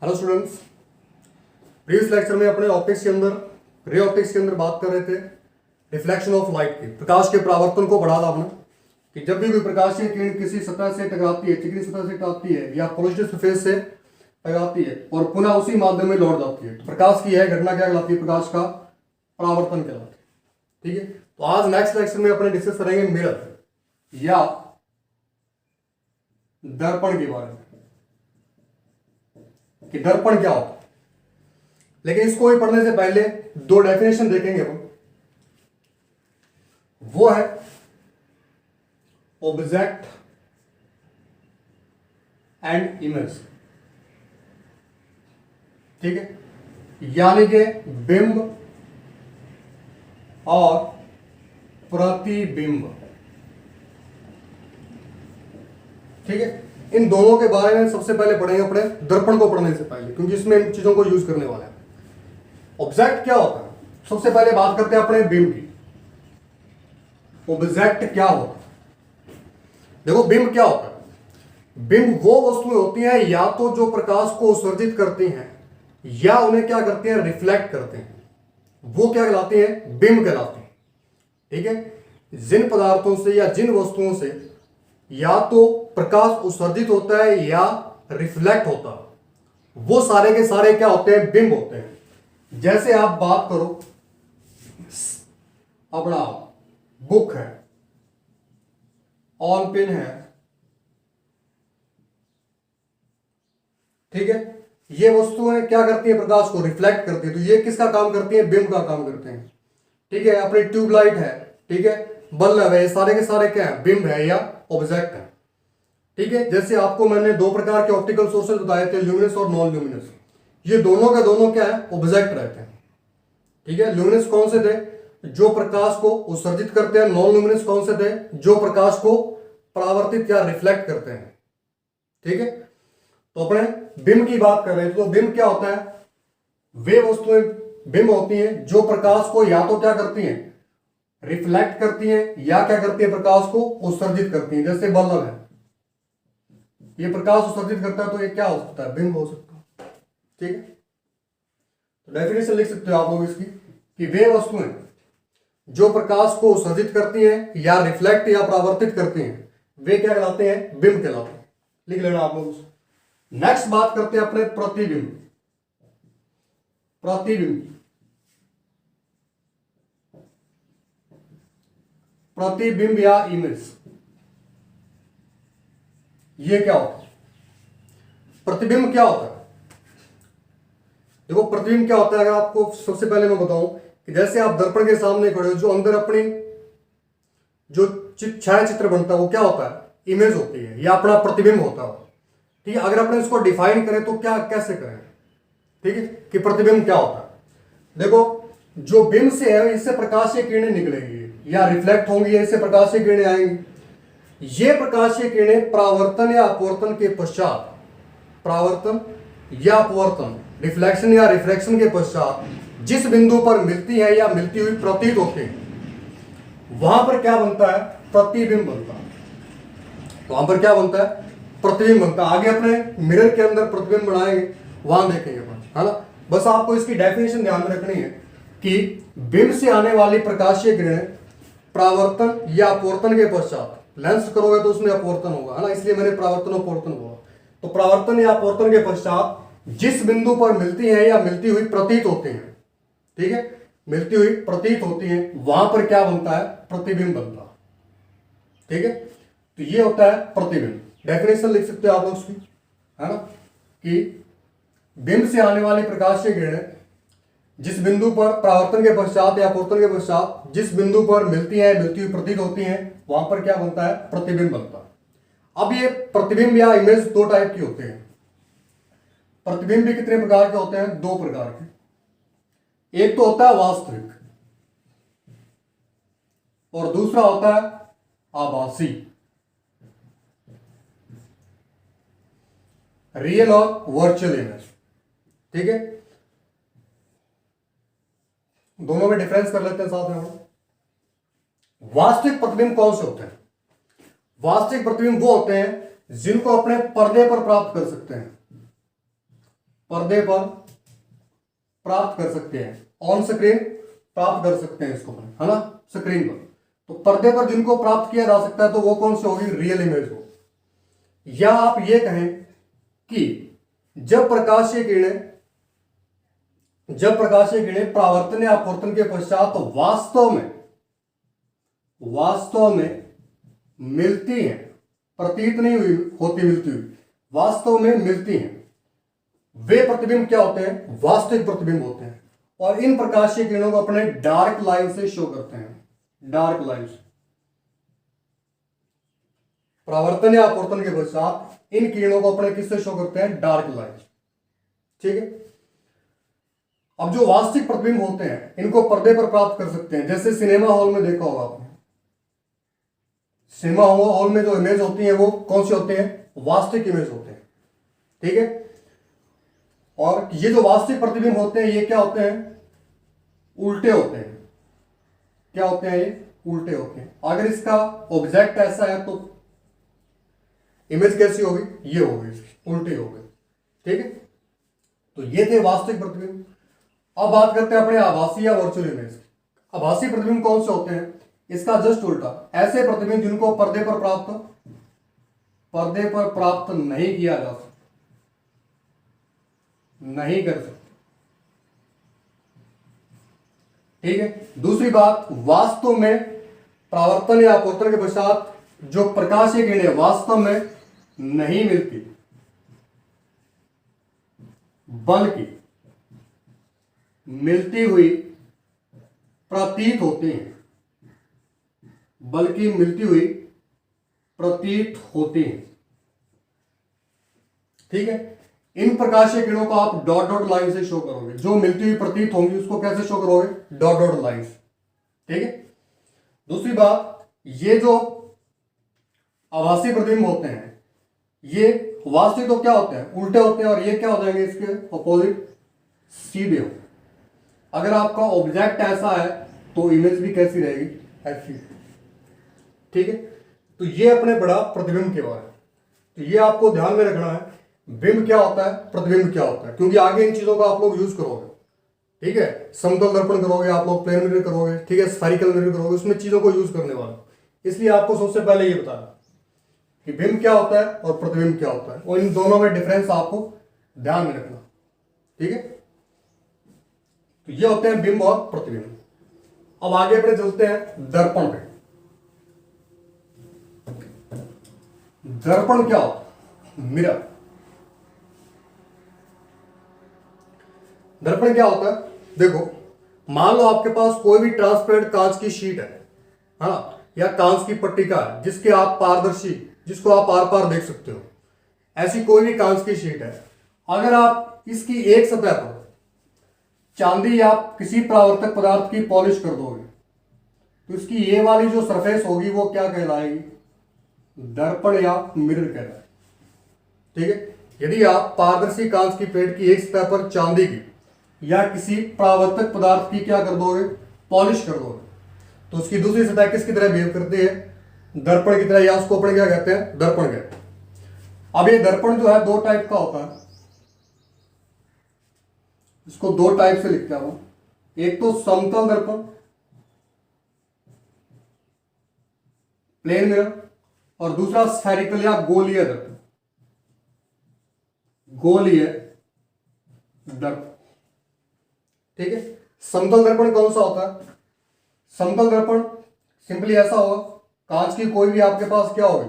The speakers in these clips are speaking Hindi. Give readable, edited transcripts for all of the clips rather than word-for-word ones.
हेलो स्टूडेंट्स, प्रीवियस लेक्चर में अपने ऑप्टिक्स के अंदर रे ऑप्टिक्स के अंदर बात कर रहे थे रिफ्लेक्शन ऑफ लाइट की, प्रकाश के परावर्तन को बढ़ा आपने कि जब भी कोई प्रकाश की किरण किसी सतह से टकराती है, चिकनी सतह से टकराती है या पॉजिटिव सरफेस से टकराती है और पुनः उसी माध्यम में लौट जाती है तो प्रकाश की यह घटना क्या कहलाती है? प्रकाश का परावर्तन कहलाती है। ठीक है, तो आज नेक्स्ट लेक्चर में अपने डिस्कस करेंगे मिरर या दर्पण के बारे में कि दर्पण क्या होता है। लेकिन इसको भी पढ़ने से पहले दो डेफिनेशन देखेंगे हम। वो है ऑब्जेक्ट एंड इमेज। ठीक है, यानी कि बिंब और प्रतिबिंब। ठीक है, इन दोनों के बारे में सबसे पहले पढ़ेंगे अपने दर्पण को पढ़ने से पहले, क्योंकि इसमें इन चीजों को यूज करने वाले हैं। ऑब्जेक्ट क्या होता है, सबसे पहले बात करते हैं अपने बिंब की। ऑब्जेक्ट क्या होता है? देखो, बिंब क्या होता है? बिंब वो वस्तुएं होती हैं या तो जो प्रकाश को उत्सर्जित करती हैं या उन्हें क्या करते हैं? रिफ्लेक्ट करते हैं। वो क्या कहलाते हैं? बिंब कहलाते हैं। ठीक है, जिन पदार्थों से या जिन वस्तुओं से या तो प्रकाश उत्सर्जित होता है या रिफ्लेक्ट होता है, वो सारे के सारे क्या होते हैं? बिंब होते हैं। जैसे आप बात करो, अपना बुक है, ऑन पेन है, ठीक है, ये वस्तुएं क्या करती है? प्रकाश को रिफ्लेक्ट करती है। तो ये किसका काम करती है? बिंब का काम करते हैं। ठीक है, अपनी ट्यूबलाइट है, ठीक है, बल्ब है, सारे के सारे क्या है? बिंब है या ऑब्जेक्ट है। ठीक है, जैसे आपको मैंने दो प्रकार के ऑप्टिकल सोर्सेज बताए थे, ल्यूमिनस और नॉन ल्यूमिनस। ये दोनों के दोनों क्या है? ऑब्जेक्ट रहते हैं। ठीक है, ल्यूमिनस कौन से थे? जो प्रकाश को उत्सर्जित करते हैं। नॉन ल्यूमिनस कौन से थे? जो प्रकाश को परावर्तित या रिफ्लेक्ट करते हैं। ठीक है, तो अपने बिंब की बात कर रहे हैं। तो बिंब क्या होता है? वे वस्तुएं बिंब होती हैं जो प्रकाश को या तो क्या करती हैं? रिफ्लेक्ट करती हैं या क्या करती है? प्रकाश को उत्सर्जित करती हैं। जैसे बल्ब है, ये प्रकाश उत्सर्जित करता है तो ये क्या हो सकता है? बिंब हो सकता है। ठीक है, तो डेफिनेशन लिख सकते हो आप लोग इसकी कि वे वस्तुएं जो प्रकाश को उत्सर्जित करती हैं या रिफ्लेक्ट या परावर्तित करती हैं, वे क्या कहलाते हैं? बिंब कहलाते हैं। लिख लेना आप लोग। नेक्स्ट बात करते हैं अपने प्रतिबिंब। प्रतिबिंब, प्रतिबिंब या इमेज, ये क्या होता है? प्रतिबिंब क्या होता है? देखो, प्रतिबिंब क्या होता है, अगर आपको सबसे पहले मैं बताऊं कि जैसे आप दर्पण के सामने खड़े हो, जो अंदर अपनी जो छाया चित्र बनता है वो क्या होता है? इमेज होती है या अपना प्रतिबिंब होता है। ठीक है, अगर अपने इसको डिफाइन करें तो क्या कैसे करें? ठीक है, कि प्रतिबिंब क्या होता है। देखो, जो बिंब से है इससे प्रकाशीय किरणें निकलेंगी या रिफ्लेक्ट होंगी, इससे प्रकाशीय किरणें आएंगी। ये प्रकाशीय किरणें परावर्तन या अपवर्तन के पश्चात, परावर्तन या अपवर्तन, रिफ्लेक्शन या रिफ्रैक्शन के पश्चात जिस बिंदु पर मिलती है या मिलती हुई प्रतीत होती है, वहां पर क्या बनता है? प्रतिबिंब बनता है। वहां पर क्या बनता है? प्रतिबिंब बनता है। आगे अपने मिरर के अंदर प्रतिबिंब बनाएंगे, वहां देखेंगे अपन, है ना। बस आपको इसकी डेफिनेशन ध्यान में रखनी है कि बिंब से आने वाली प्रकाशीय किरणें परावर्तन या अपवर्तन के पश्चात, लेंस करोगे तो उसमें अपवर्तन होगा, है ना, इसलिए मैंने परावर्तन अपवर्तन बोला। तो परावर्तन या अपवर्तन के पश्चात जिस बिंदु पर मिलती है या मिलती हुई प्रतीत होती है, ठीक है, मिलती हुई प्रतीत होती है, वहां पर क्या बनता है? प्रतिबिंब बनता है। ठीक है, तो ये होता है प्रतिबिंब। डेफिनेशन लिख सकते हो आप लोग उसकी, है ना, कि बिंब से आने वाली प्रकाशीय किरणें जिस बिंदु पर परावर्तन के पश्चात या अपवर्तन के पश्चात जिस बिंदु पर मिलती है, मिलती हुई प्रतीत होती है, वहां पर क्या बनता है? प्रतिबिंब बनता है। अब ये प्रतिबिंब या इमेज दो टाइप की होते हैं। प्रतिबिंब भी कितने प्रकार के होते हैं? दो प्रकार के। एक तो होता है वास्तविक और दूसरा होता है आभासी, रियल और वर्चुअल इमेज। ठीक है, दोनों में डिफरेंस कर लेते हैं साथ में हम। वास्तविक प्रतिबिंब कौन से होते हैं? वास्तविक प्रतिबिंब वो होते हैं जिनको अपने पर्दे पर प्राप्त कर सकते हैं। पर्दे पर प्राप्त कर सकते हैं, ऑन स्क्रीन प्राप्त कर सकते हैं इसको, है ना, स्क्रीन पर। तो पर्दे पर जिनको प्राप्त किया जा सकता है तो वो कौन सी होगी, रियल इमेज हो। या आप ये कहें कि जब प्रकाशीय किरणें परावर्तन या अपवर्तन के पश्चात तो वास्तव में मिलती हैं, प्रतीत नहीं हुई होती मिलती हुई, वास्तव में मिलती हैं, वे प्रतिबिंब क्या होते हैं, वास्तविक प्रतिबिंब होते हैं। और इन प्रकाशीय किरणों को अपने डार्क लाइन से शो करते हैं, डार्क लाइन से। परावर्तन या अपवर्तन के पश्चात इन किरणों को अपने किससे शो करते हैं, डार्क लाइन। ठीक है। अब जो वास्तविक प्रतिबिंब होते हैं इनको पर्दे पर प्राप्त कर सकते हैं, जैसे सिनेमा हॉल में देखा होगा आपने, सिनेमा हॉल में जो इमेज होती है वो कौन सी होते हैं, वास्तविक इमेज होते हैं। ठीक है। और ये जो वास्तविक प्रतिबिंब होते हैं ये क्या होते हैं, उल्टे होते हैं। क्या होते हैं, ये उल्टे होते हैं। अगर इसका ऑब्जेक्ट ऐसा है तो इमेज कैसी होगी, ये होगी, उल्टी होगी। ठीक है। तो ये थे वास्तविक प्रतिबिंब। अब बात करते हैं अपने आभासी या वर्चुअल इमेज। आभासी प्रतिबिंब कौन से होते हैं, इसका जस्ट उल्टा, ऐसे प्रतिबिंब जिनको पर्दे पर प्राप्त नहीं किया जा सकता, नहीं कर सकते। ठीक है। दूसरी बात, वास्तव में परावर्तन या अपवर्तन के पश्चात जो प्रकाशीय किरणें वास्तव में नहीं मिलती, बल्कि मिलती हुई प्रतीत होती हैं, बल्कि मिलती हुई प्रतीत होती हैं। ठीक है। इन प्रकाशीय किरणों को आप डॉट डॉट लाइन से शो करोगे, जो मिलती हुई प्रतीत होंगी उसको कैसे शो करोगे, डॉट डॉट लाइन। ठीक है। दूसरी बात, ये जो आभासी प्रतिबिंब होते हैं ये वास्तविक तो क्या होते हैं, उल्टे होते हैं, और ये क्या हो जाएंगे, इसके अपोजिट, सीधे हो। अगर आपका ऑब्जेक्ट ऐसा है तो इमेज भी कैसी रहेगी, ऐसी। ठीक है। तो ये अपने बड़ा प्रतिबिंब के बारे में, तो ये आपको ध्यान में रखना है, बिंब क्या होता है, प्रतिबिंब क्या होता है, क्योंकि आगे इन चीजों का आप लोग यूज करोगे। ठीक है। समतल दर्पण करोगे आप लोग, प्लेन मिरर करोगे, ठीक है, स्फेरिकल मिरर करोगे, उसमें चीजों को यूज करने वाले। इसलिए आपको सबसे पहले ये बताना कि बिंब क्या होता है और प्रतिबिंब क्या होता है, और इन दोनों में डिफरेंस आपको ध्यान में रखना। ठीक है। तो ये होते हैं बिंब और प्रतिबिंब। अब आगे अपने चलते हैं दर्पण पे। दर्पण क्या होता है, मिरर। दर्पण क्या होता है, देखो, मान लो आपके पास कोई भी ट्रांसपेरेंट कांच की शीट है, हाँ, या कांच की पट्टिका है जिसके आप पारदर्शी, जिसको आप आर पार देख सकते हो, ऐसी कोई भी कांच की शीट है। अगर आप इसकी एक सतह पर चांदी या किसी परावर्तक पदार्थ की पॉलिश कर दोगे तो इसकी ये वाली जो सरफेस होगी वो क्या कहलाएगी, दर्पण या मिरर कहलाएगी। ठीक है। यदि आप पारदर्शी कांच की प्लेट की एक सतह पर चांदी की या किसी परावर्तक पदार्थ की क्या कर दोगे, पॉलिश कर दोगे, तो उसकी दूसरी सतह किसकी तरह बिहेव करती है, दर्पण की तरह, या उसको अपन क्या कहते हैं, दर्पण कहते हैं। अब ये दर्पण जो है दो टाइप का होता है, इसको दो टाइप से लिखता हूं, एक तो समतल दर्पण, प्लेन मिरर, और दूसरा स्फेरिकल या गोलीय दर्पण, गोलीय दर्पण। ठीक है। समतल दर्पण कौन सा होता है, समतल दर्पण सिंपली ऐसा होगा, कांच की कोई भी आपके पास क्या होगी,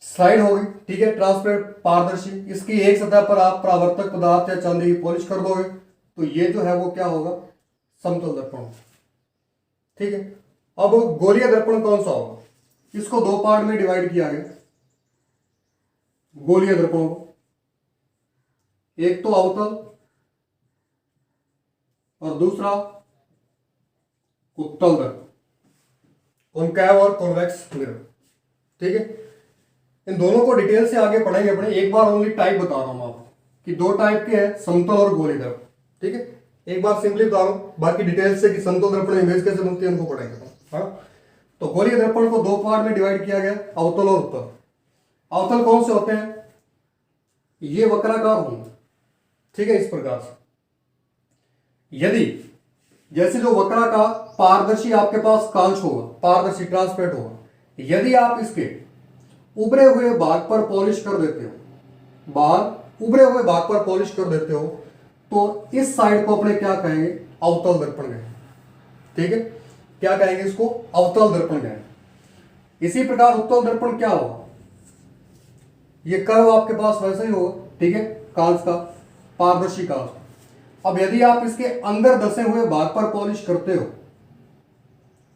स्लाइड होगी, ठीक है, ट्रांसपेरेंट, पारदर्शी, इसकी एक सतह पर आप परावर्तक पदार्थ या चांदी की पॉलिश कर दोगे तो ये जो है वो क्या होगा, समतल दर्पण। ठीक है। अब गोलीय दर्पण कौन सा होगा, इसको दो पार्ट में डिवाइड किया गया गोलीय दर्पणों को, एक तो अवतल और दूसरा उत्तल दर्पण, कॉनकैव और कॉन्वेक्स मिरर। ठीक है। इन दोनों को डिटेल से आगे पढ़ेंगे अपने, एक बार ओनली टाइप बता रहा हूं आपको कि दो टाइप के हैं, समतल और गोलीय दर्पण। ठीक है। एक बार सिंपली बता रहा हूं, बाकी डिटेल से कि समतल दर्पण इमेज कैसे बनती है उनको पढ़ेंगे। हाँ, तो गोलीय दर्पण को दो पार्ट में डिवाइड किया गया, अवतल और उत्तल। अवतल कौन से होते हैं, ये वक्राकार होंगे, ठीक है, इस प्रकार से यदि जैसे जो वक्रा का पारदर्शी आपके पास कांच होगा, पारदर्शी ट्रांसपेरेंट होगा, यदि आप इसके उभरे हुए भाग पर पॉलिश कर देते हो, बाहर उभरे हुए भाग पर पॉलिश कर देते हो, तो इस साइड को अपने क्या कहेंगे, अवतल दर्पण कहेंगे। ठीक है, क्या कहेंगे इसको, अवतल दर्पण कहेंगे। इसी प्रकार उत्तल दर्पण क्या होगा, ये कर्व आपके पास वैसे ही होगा। ठीक है, कांच का, पारदर्शी कांच। अब यदि आप इसके अंदर धसे हुए भाग पर पॉलिश करते हो,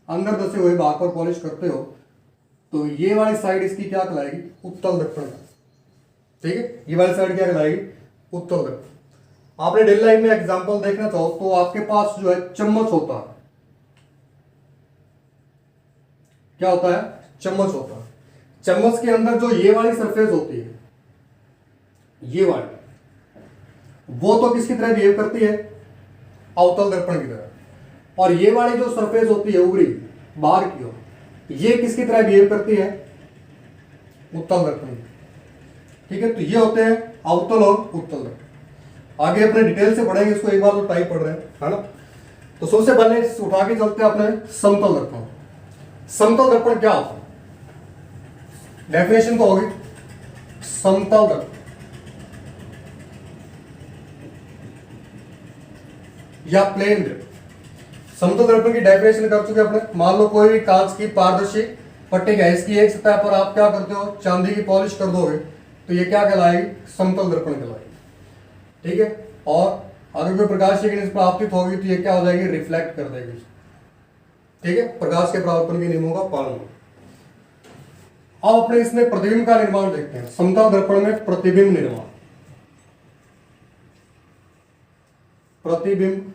अंदर धसे हुए भाग पर पॉलिश करते हो, तो ये वाली साइड इसकी क्या कहलाएगी, उत्तल दर्पण। ठीक है, ये वाली साइड क्या कहलाएगी, उत्तल दर्पण। आपने डेली लाइफ में एग्जांपल देखना चाहो तो आपके पास जो है चम्मच होता है, क्या होता है, चम्मच होता है। चम्मच के अंदर जो ये वाली सरफेस होती है, ये वाली, वो तो किसकी तरह बिहेव करती है, अवतल दर्पण की तरह। और ये वाली जो सरफेस होती है उभरी बाहर की ओर, ये किसकी तरह बिहेव करती है, उत्तल दर्पण। ठीक है, तो ये होते हैं अवतल और उत्तल दर्पण। आगे अपने डिटेल से पढ़ेंगे इसको, एक बार तो टाइप पढ़ रहे हैं, है ना। तो सबसे पहले उठा के चलते हैं अपने समतल दर्पण। समतल दर्पण क्या होता है, डेफिनेशन तो होगी, समतल दर्पण या प्लेन दर्पण। समतल दर्पण की डेफिनेशन कर चुके अपने। मान लो कोई भी कांच की पारदर्शी पट्टी है, इसकी एक सतह पर आप क्या करते हो, चांदी की पॉलिश कर दोगे, तो ये क्या कहलाएगी, समतल दर्पण कहलाएगी। ठीक है, और अगर कोई प्रकाश की किरण इस पर आपतित होगी तो ये क्या हो जाएगी, रिफ्लेक्ट कर देगी। ठीक है, प्रकाश के परावर्तन के नियमों का पालन हो। अब अपने इसमें प्रतिबिंब का निर्माण देखते हैं। समतल दर्पण में प्रतिबिंब निर्माण, प्रतिबिंब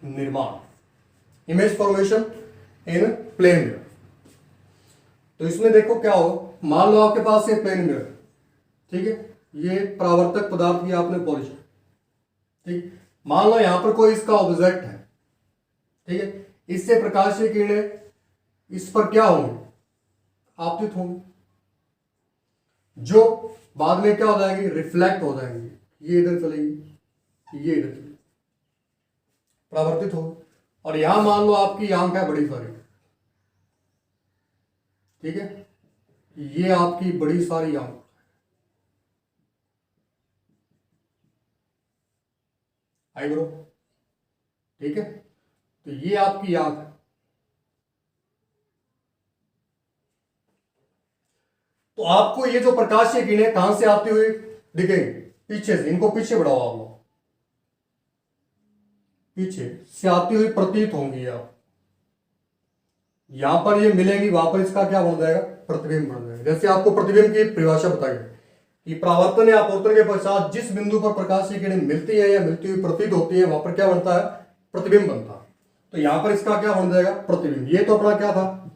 निर्माण, image formation in plane mirror. तो इसमें देखो क्या हो, मान लो आपके पास ये प्लेन मिरर, ठीक है, ये परावर्तक पदार्थ की आपने पॉलिश, ठीक, मान लो यहां पर कोई इसका ऑब्जेक्ट है, ठीक है, इससे प्रकाश की किरणें इस पर क्या होंगी, आपतित होंगी, जो बाद में क्या हो जाएंगी, रिफ्लेक्ट हो जाएंगी। ये इधर चलेगी, ये इधर चलेगी, परावर्तित होगी। और यहां मान लो आपकी आंख है बड़ी सारी, ठीक है, ये आपकी बड़ी सारी आंख, आई ब्रो, ठीक है, तो ये आपकी आंख है। तो आपको ये जो प्रकाश की किरणें कहां से आती हुई दिखेंगी, पीछे से, इनको पीछे बढ़ाओ आप लोग, पीछे से आती हुई प्रतीत होंगी। आप यहां पर ये मिलेंगी, वहां पर इसका क्या बन जाएगा, प्रतिबिंब बन जाएगा। जैसे आपको प्रतिबिंब की परिभाषा बताई कि परावर्तन या अपवर्तन के पश्चात जिस बिंदु पर प्रकाश की किरणें मिलती है या मिलती हुई प्रतीत होती है, वहां पर क्या बनता है, प्रतिबिंब बनता है। तो यहां पर इसका क्या बन जाएगा, प्रतिबिंब। ये तो अपना क्या था,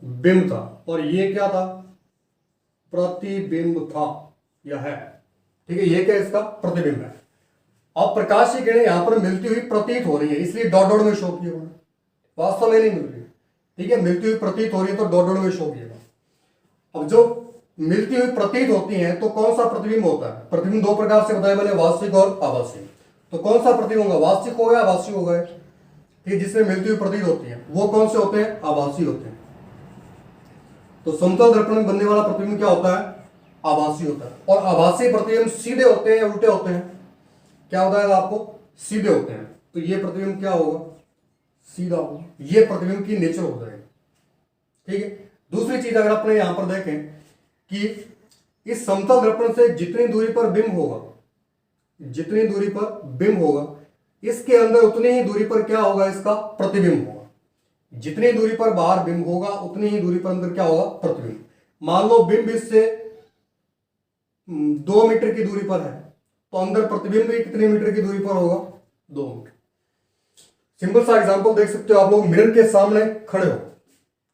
बिंब था, और ये क्या था, प्रतिबिंब था, यह है, ठीक है, ये क्या इसका प्रतिबिंब है। अब प्रकाश की किरणें यहां पर मिलती हुई प्रतीत हो रही है, इसलिए डॉट डॉट में शो किया हुआ, वास्तव में नहीं मिल रही, ठीक है, मिलती हुई प्रतीत हो रही है तो डॉट डॉट में शो किया। अब जो मिलती हुई प्रतीत होती हैं तो कौन सा प्रतिबिंब होता है, प्रतिबिंब दो प्रकार से बताया मैंने, वास्तविक और आभासी। तो कौन सा प्रतिबिंब होगा, वास्तविक हो गया, आभासी हो गए, ठीक, जिसमें मिलती हुई प्रतीत होती है, वो कौन से होते हैं, आभासी होते हैं। तो समतल दर्पण में बनने वाला प्रतिबिंब क्या होता है, आभासी होता है। और आभासी प्रतिबिंब सीधे होते हैं या उल्टे होते हैं, क्या होता है आपको, सीधे होते हैं। तो ये प्रतिबिंब क्या होगा, सीधा होगा, ये प्रतिबिंब की नेचर हो जाएगी। ठीक है, दूसरी चीज अगर अपने यहां पर देखें कि इस समतल दर्पण से जितनी दूरी पर बिंब होगा, जितनी दूरी पर बिंब होगा, इसके अंदर उतनी ही दूरी पर क्या होगा, इसका प्रतिबिंब होगा। जितनी दूरी पर बाहर बिंब होगा उतनी ही दूरी पर अंदर क्या होगा, प्रतिबिंब। मान लो बिंब इससे 2 मीटर की दूरी पर है, तो अंदर प्रतिबिंब भी कितने मीटर की दूरी पर होगा, 2 मीटर। सिंपल सा एग्जांपल देख सकते हो, आप लोग मिरर के सामने खड़े हो,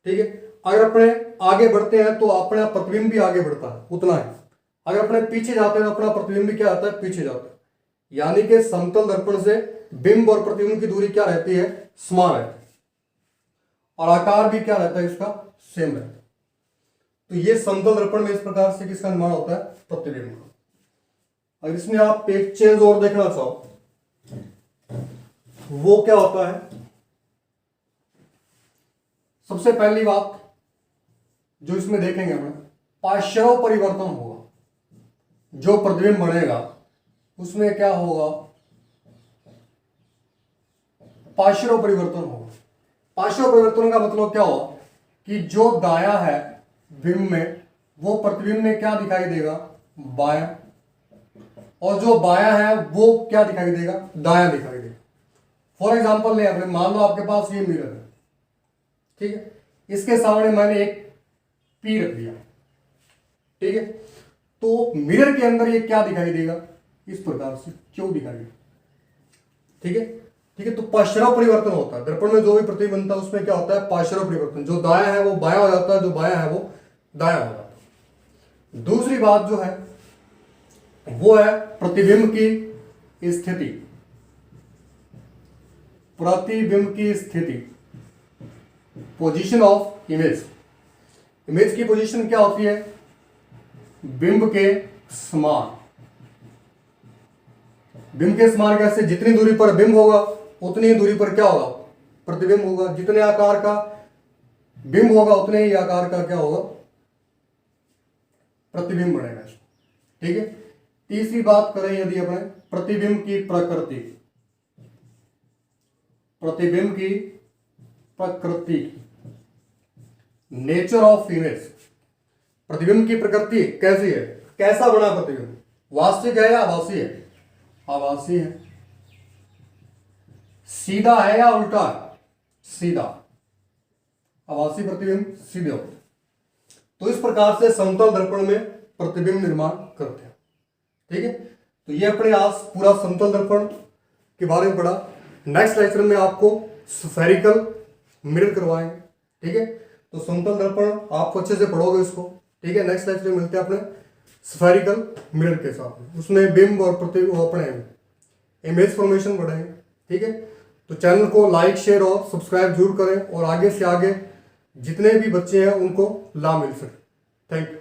ठीक है, अगर अपने आगे बढ़ते हैं तो अपना प्रतिबिंब भी आगे बढ़ता है उतना ही, अगर अपने पीछे जाते हैं तो अपना प्रतिबिंब भी क्या आता है, पीछे जाता है। यानी कि समतल दर्पण से बिंब और प्रतिबिंब की दूरी क्या रहती है, समान रहती है, और आकार भी क्या रहता है इसका, सेम रहता है। तो ये समतल दर्पण में इस प्रकार से किसका निर्माण होता है, प्रतिबिंब का। अगर इसमें आप एक चेंज और देखना चाहो, वो क्या होता है, सबसे पहली बात जो इसमें देखेंगे हम, पार्श्व परिवर्तन होगा। जो प्रतिबिंब बनेगा उसमें क्या होगा, पार्श्व परिवर्तन होगा। पार्श्व परिवर्तन का मतलब क्या होगा कि जो दायां है बिंब में, वो प्रतिबिंब में क्या दिखाई देगा, बायां, और जो बायां है वो क्या दिखाई देगा, दायां दिखाई देगा। फॉर एग्जाम्पल ले आपने, मान लो आपके पास ये मिरर है, ठीक है, इसके सामने मैंने एक पी रख दिया, ठीक है, तो मिरर के अंदर ये क्या दिखाई देगा, इस प्रकार से क्यों दिखाई देगा, ठीक है, ठीक है। तो पार्श्व परिवर्तन होता है दर्पण में, जो भी प्रतिबिंब बनता है उसमें क्या होता है, पार्श्व परिवर्तन। जो दायां है वो बायां हो जाता है, जो बायां है वो दायां हो जाता है। दूसरी बात जो है वो है प्रतिबिंब की स्थिति। प्रतिबिंब की स्थिति, पोजीशन ऑफ इमेज। इमेज की पोजीशन क्या होती है, बिंब के समान। बिंब के समान कैसे, जितनी दूरी पर बिंब होगा उतनी ही दूरी पर क्या होगा, प्रतिबिंब होगा। जितने आकार का बिंब होगा उतने ही आकार का क्या होगा, प्रतिबिंब बनेगा, ठीक है। तीसरी बात करें यदि अपने प्रतिबिंब की प्रकृति, प्रतिबिंब की प्रकृति, नेचर ऑफ इमेज। प्रतिबिंब की प्रकृति कैसी है, कैसा बना प्रतिबिंब, वास्तविक है या आभासी है, आभासी है। सीधा है या उल्टा है, सीधा। आभासी प्रतिबिंब सीधे होते हैं। तो इस प्रकार से समतल दर्पण में प्रतिबिंब निर्माण करते हैं, ठीक है। तो ये अपने आज पूरा समतल दर्पण के बारे में पढ़ा। नेक्स्ट लेक्चर में आपको स्फेरिकल मिरर करवाएंगे, ठीक है। तो समतल दर्पण आपको अच्छे से पढ़ोगे इसको, ठीक है। नेक्स्ट लेक्चर में मिलते हैं अपने स्फेरिकल मिरर के साथ, उसमें बिंब और प्रतिबिंब अपने इमेज फॉर्मेशन बढ़ाएंगे, ठीक है। तो चैनल को लाइक, शेयर और सब्सक्राइब जरूर करें, और आगे से आगे जितने भी बच्चे हैं उनको लाभ मिल सके। Thank you.